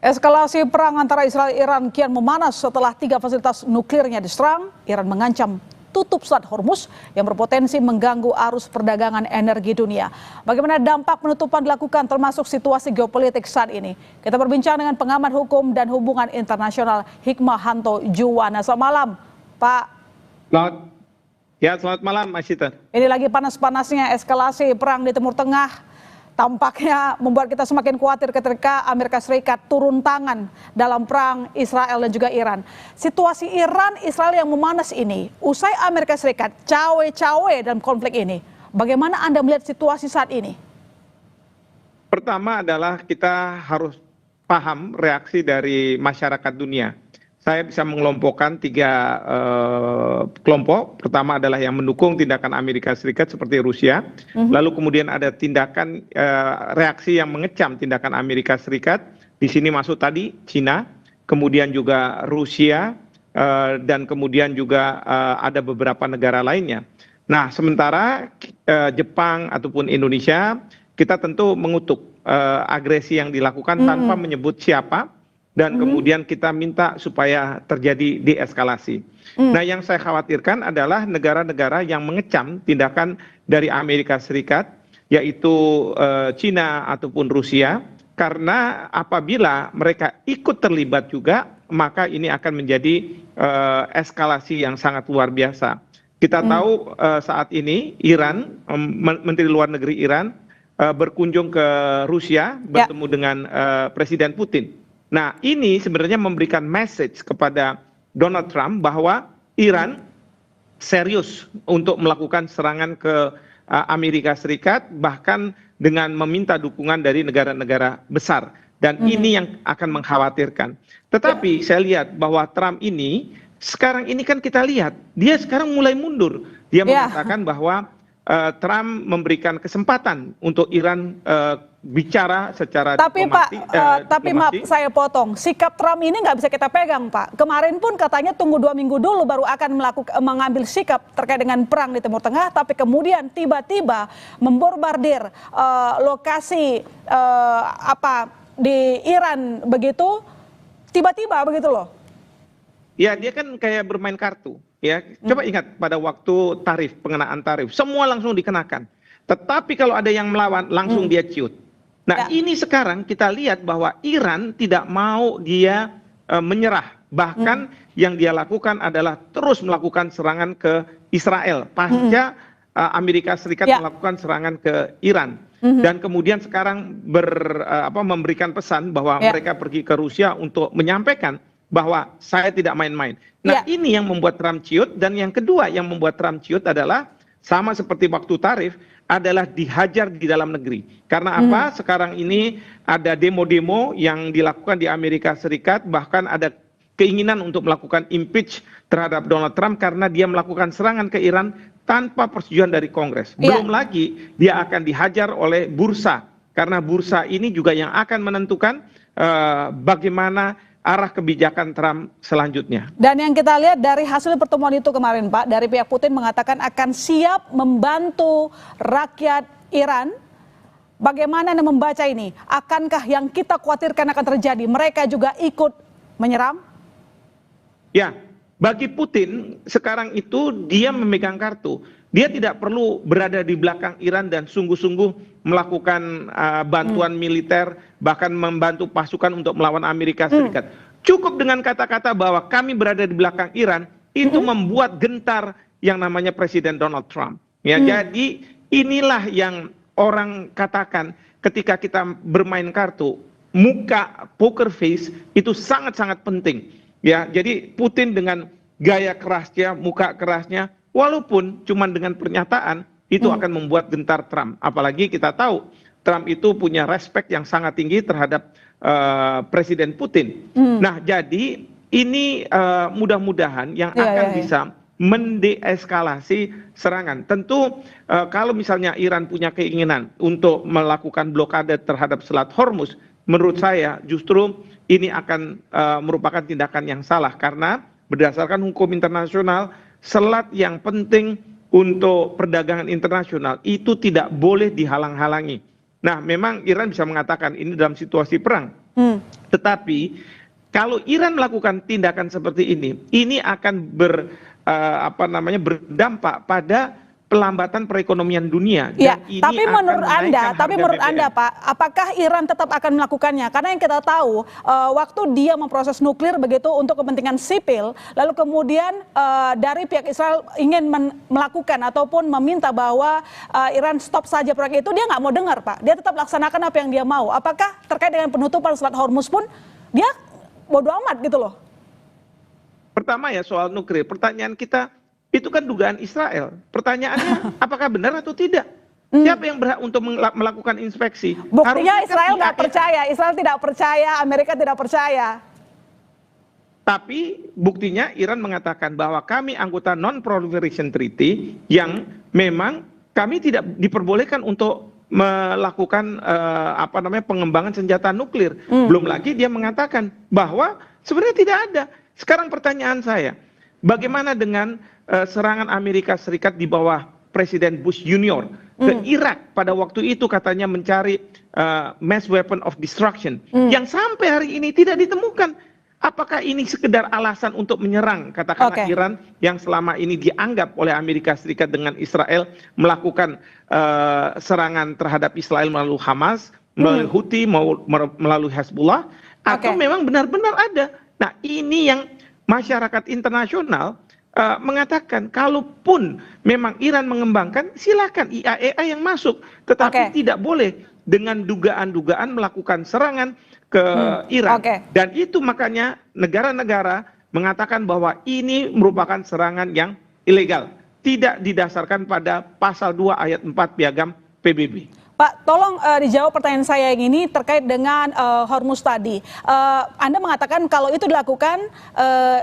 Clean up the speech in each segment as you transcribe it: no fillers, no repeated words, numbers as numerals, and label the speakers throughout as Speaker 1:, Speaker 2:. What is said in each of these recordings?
Speaker 1: Eskalasi perang antara Israel dan Iran kian memanas setelah 3 fasilitas nuklirnya diserang. Iran mengancam tutup Selat Hormuz yang berpotensi mengganggu arus perdagangan energi dunia. Bagaimana dampak penutupan dilakukan termasuk situasi geopolitik saat ini? Kita berbincang dengan pengamat hukum dan hubungan internasional Hikmahanto Juwana. Selamat malam, Pak.
Speaker 2: Selamat malam, Mas Sita.
Speaker 1: Ini lagi panas-panasnya eskalasi perang di Timur Tengah. Tampaknya membuat kita semakin khawatir ketika Amerika Serikat turun tangan dalam perang Israel dan juga Iran. Situasi Iran-Israel yang memanas ini, usai Amerika Serikat cawe-cawe dalam konflik ini, bagaimana Anda melihat situasi saat ini?
Speaker 2: Pertama adalah kita harus paham reaksi dari masyarakat dunia. Saya bisa mengelompokkan 3 kelompok. Pertama adalah yang mendukung tindakan Amerika Serikat seperti Rusia. Lalu kemudian ada tindakan reaksi yang mengecam tindakan Amerika Serikat. Di sini masuk tadi Cina, kemudian juga Rusia, dan kemudian juga ada beberapa negara lainnya. Nah, sementara Jepang ataupun Indonesia, kita tentu mengutuk agresi yang dilakukan tanpa menyebut siapa. Dan kemudian kita minta supaya terjadi deeskalasi. Nah, yang saya khawatirkan adalah negara-negara yang mengecam tindakan dari Amerika Serikat, yaitu Cina ataupun Rusia, karena apabila mereka ikut terlibat juga, maka ini akan menjadi eskalasi yang sangat luar biasa. Kita tahu saat ini Iran, Menteri Luar Negeri Iran, berkunjung ke Rusia, bertemu dengan Presiden Putin. Nah, ini sebenarnya memberikan message kepada Donald Trump bahwa Iran serius untuk melakukan serangan ke Amerika Serikat, bahkan dengan meminta dukungan dari negara-negara besar. Dan ini yang akan mengkhawatirkan. Tetapi saya lihat bahwa Trump ini, sekarang ini kan kita lihat, dia sekarang mulai mundur. Dia mengatakan bahwa Trump memberikan kesempatan untuk Iran bicara secara
Speaker 1: diplomatik. Tapi maaf saya potong, sikap Trump ini nggak bisa kita pegang, Pak. Kemarin pun katanya tunggu 2 minggu dulu baru akan mengambil sikap terkait dengan perang di Timur Tengah, tapi kemudian tiba-tiba membombardir lokasi di Iran begitu, tiba-tiba begitu loh.
Speaker 2: Ya, dia kan kayak bermain kartu. Ya, coba ingat pada waktu pengenaan tarif, semua langsung dikenakan. Tetapi kalau ada yang melawan, langsung dia ciut. Nah, ini sekarang kita lihat bahwa Iran tidak mau dia menyerah. Bahkan yang dia lakukan adalah terus melakukan serangan ke Israel. Pasca Amerika Serikat melakukan serangan ke Iran. Dan kemudian sekarang memberikan pesan bahwa mereka pergi ke Rusia untuk menyampaikan bahwa saya tidak main-main. Nah, ini yang membuat Trump ciut. Dan yang kedua yang membuat Trump ciut adalah sama seperti waktu tarif, adalah dihajar di dalam negeri. Karena apa? Sekarang ini ada demo-demo yang dilakukan di Amerika Serikat, bahkan ada keinginan untuk melakukan impeach terhadap Donald Trump karena dia melakukan serangan ke Iran tanpa persetujuan dari Kongres. Belum lagi dia akan dihajar oleh bursa, karena bursa ini juga yang akan menentukan bagaimana arah kebijakan Trump selanjutnya.
Speaker 1: Dan yang kita lihat dari hasil pertemuan itu kemarin, Pak, dari pihak Putin mengatakan akan siap membantu rakyat Iran. Bagaimana Anda membaca ini? Akankah yang kita khawatirkan akan terjadi, mereka juga ikut menyeram?
Speaker 2: Ya, bagi Putin sekarang itu dia memegang kartu. Dia tidak perlu berada di belakang Iran dan sungguh-sungguh melakukan bantuan militer, bahkan membantu pasukan untuk melawan Amerika Serikat. Cukup dengan kata-kata bahwa kami berada di belakang Iran, itu membuat gentar yang namanya Presiden Donald Trump. Ya, jadi inilah yang orang katakan ketika kita bermain kartu, muka poker face itu sangat-sangat penting. Ya, jadi Putin dengan gaya kerasnya, muka kerasnya, walaupun cuma dengan pernyataan, itu akan membuat gentar Trump. Apalagi kita tahu Trump itu punya respect yang sangat tinggi terhadap Presiden Putin. Nah, jadi ini mudah-mudahan yang akan bisa mendeeskalasi serangan. Tentu kalau misalnya Iran punya keinginan untuk melakukan blokade terhadap Selat Hormuz, menurut saya justru ini akan merupakan tindakan yang salah, karena berdasarkan hukum internasional, selat yang penting untuk perdagangan internasional itu tidak boleh dihalang-halangi. Nah, memang Iran bisa mengatakan ini dalam situasi perang, Tetapi kalau Iran melakukan tindakan seperti ini akan berdampak pada pelambatan perekonomian dunia.
Speaker 1: Ya,
Speaker 2: Dan ini
Speaker 1: tapi
Speaker 2: akan
Speaker 1: menurut Anda,
Speaker 2: menaikkan harga BBM.
Speaker 1: Pak, apakah Iran tetap akan melakukannya? Karena yang kita tahu, waktu dia memproses nuklir begitu untuk kepentingan sipil, lalu kemudian dari pihak Israel ingin melakukan ataupun meminta bahwa Iran stop saja proyek itu, dia nggak mau dengar, Pak. Dia tetap laksanakan apa yang dia mau. Apakah terkait dengan penutupan Selat Hormuz pun dia bodo amat gitu loh?
Speaker 2: Pertama ya soal nuklir, pertanyaan kita itu kan dugaan Israel. Pertanyaannya apakah benar atau tidak? Siapa yang berhak untuk melakukan inspeksi?
Speaker 1: Buktinya Israel nggak percaya, Israel tidak percaya, Amerika tidak percaya.
Speaker 2: Tapi buktinya Iran mengatakan bahwa kami anggota Non-Proliferation Treaty yang memang kami tidak diperbolehkan untuk melakukan pengembangan senjata nuklir. Belum lagi dia mengatakan bahwa sebenarnya tidak ada. Sekarang pertanyaan saya, bagaimana dengan serangan Amerika Serikat di bawah Presiden Bush Junior ke Irak pada waktu itu katanya mencari mass weapon of destruction yang sampai hari ini tidak ditemukan. Apakah ini sekedar alasan untuk menyerang katakanlah Iran yang selama ini dianggap oleh Amerika Serikat dengan Israel melakukan serangan terhadap Israel melalui Hamas, melalui Houthi, melalui Hezbollah, atau memang benar-benar ada? Nah, ini yang masyarakat internasional mengatakan kalaupun memang Iran mengembangkan, silakan IAEA yang masuk, tetapi tidak boleh dengan dugaan-dugaan melakukan serangan ke Iran. Dan itu makanya negara-negara mengatakan bahwa ini merupakan serangan yang ilegal, tidak didasarkan pada pasal 2 ayat 4 Piagam PBB.
Speaker 1: Pak, tolong dijawab pertanyaan saya yang ini terkait dengan Hormuz tadi. Anda mengatakan kalau itu dilakukan,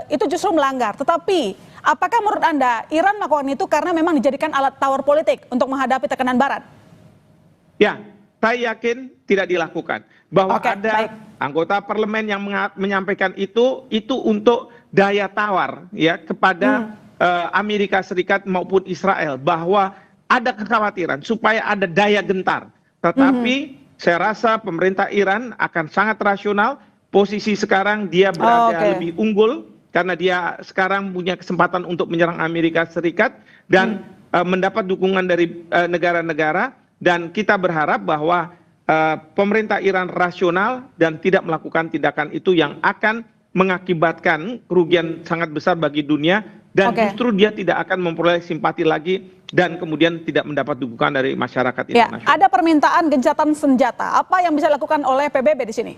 Speaker 1: itu justru melanggar. Tetapi, apakah menurut Anda Iran melakukan itu karena memang dijadikan alat tawar politik untuk menghadapi tekanan Barat?
Speaker 2: Ya, saya yakin tidak dilakukan. Bahwa ada anggota parlemen yang menyampaikan itu untuk daya tawar ya kepada Amerika Serikat maupun Israel, bahwa ada kekhawatiran supaya ada daya gentar. Tetapi saya rasa pemerintah Iran akan sangat rasional. Posisi sekarang dia berada lebih unggul karena dia sekarang punya kesempatan untuk menyerang Amerika Serikat dan mendapat dukungan dari negara-negara. Dan kita berharap bahwa pemerintah Iran rasional dan tidak melakukan tindakan itu yang akan mengakibatkan kerugian sangat besar bagi dunia. Dan justru dia tidak akan memperoleh simpati lagi dan kemudian tidak mendapat dukungan dari masyarakat internasional.
Speaker 1: Ada permintaan gencatan senjata. Apa yang bisa dilakukan oleh PBB di sini?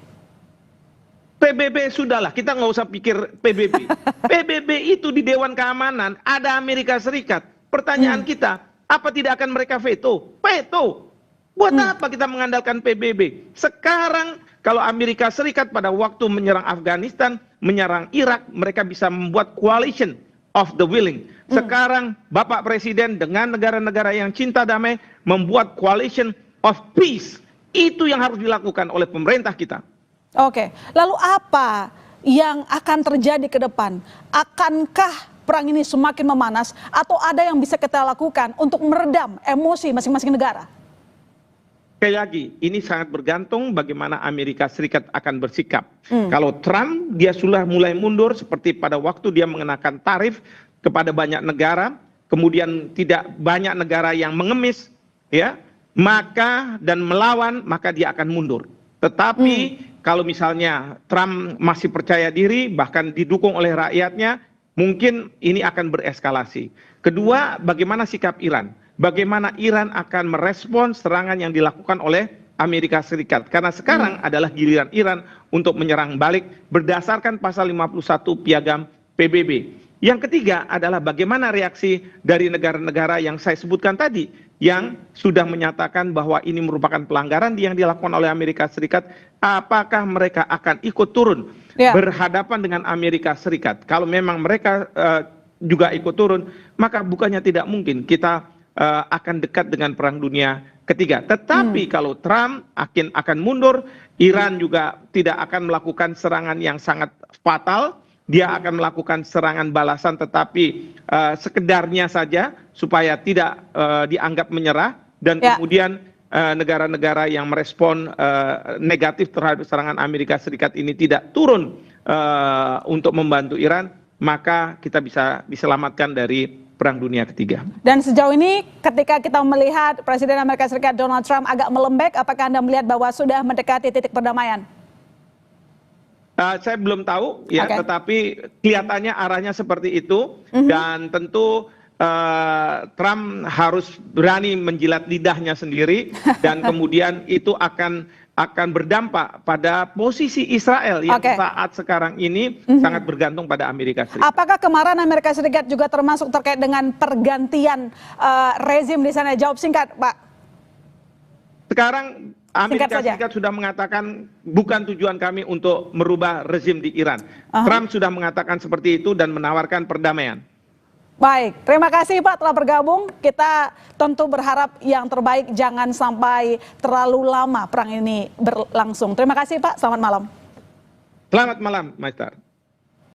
Speaker 2: PBB sudahlah, kita nggak usah pikir PBB. PBB itu di Dewan Keamanan ada Amerika Serikat. Pertanyaan kita, apa tidak akan mereka veto? Veto. Buat apa kita mengandalkan PBB? Sekarang kalau Amerika Serikat pada waktu menyerang Afghanistan, menyerang Irak, mereka bisa membuat coalition of the willing. Sekarang Bapak Presiden dengan negara-negara yang cinta damai membuat coalition of peace. Itu yang harus dilakukan oleh pemerintah kita.
Speaker 1: Oke, lalu apa yang akan terjadi ke depan? Akankah perang ini semakin memanas atau ada yang bisa kita lakukan untuk meredam emosi masing-masing negara?
Speaker 2: Sekali lagi, ini sangat bergantung bagaimana Amerika Serikat akan bersikap. Kalau Trump, dia sudah mulai mundur seperti pada waktu dia mengenakan tarif kepada banyak negara, kemudian tidak banyak negara yang mengemis, ya, dan melawan, maka dia akan mundur. Tetapi kalau misalnya Trump masih percaya diri, bahkan didukung oleh rakyatnya, mungkin ini akan bereskalasi. Kedua, bagaimana sikap Iran? Bagaimana Iran akan merespon serangan yang dilakukan oleh Amerika Serikat. Karena sekarang adalah giliran Iran untuk menyerang balik berdasarkan pasal 51 Piagam PBB. Yang ketiga adalah bagaimana reaksi dari negara-negara yang saya sebutkan tadi, yang sudah menyatakan bahwa ini merupakan pelanggaran yang dilakukan oleh Amerika Serikat. Apakah mereka akan ikut turun berhadapan dengan Amerika Serikat? Kalau memang mereka juga ikut turun, maka bukannya tidak mungkin kita akan dekat dengan perang dunia ketiga. Tetapi kalau Trump akan mundur, Iran juga tidak akan melakukan serangan yang sangat fatal. Dia akan melakukan serangan balasan, tetapi sekedarnya saja supaya tidak dianggap menyerah. Dan kemudian negara-negara yang merespon negatif terhadap serangan Amerika Serikat ini tidak turun untuk membantu Iran, maka kita bisa diselamatkan dari Perang Dunia Ketiga.
Speaker 1: Dan sejauh ini ketika kita melihat Presiden Amerika Serikat Donald Trump agak melembek, apakah Anda melihat bahwa sudah mendekati titik perdamaian?
Speaker 2: Saya belum tahu ya, tetapi kelihatannya arahnya seperti itu, dan tentu Trump harus berani menjilat lidahnya sendiri dan kemudian itu akan berdampak pada posisi Israel yang saat sekarang ini sangat bergantung pada Amerika Serikat.
Speaker 1: Apakah kemarin Amerika Serikat juga termasuk terkait dengan pergantian rezim di sana? Jawab singkat, Pak.
Speaker 2: Sekarang Amerika Serikat sudah mengatakan bukan tujuan kami untuk merubah rezim di Iran. Trump sudah mengatakan seperti itu dan menawarkan perdamaian.
Speaker 1: Baik, terima kasih Pak telah bergabung. Kita tentu berharap yang terbaik, jangan sampai terlalu lama perang ini berlangsung. Terima kasih Pak, selamat malam.
Speaker 2: Selamat malam, Master.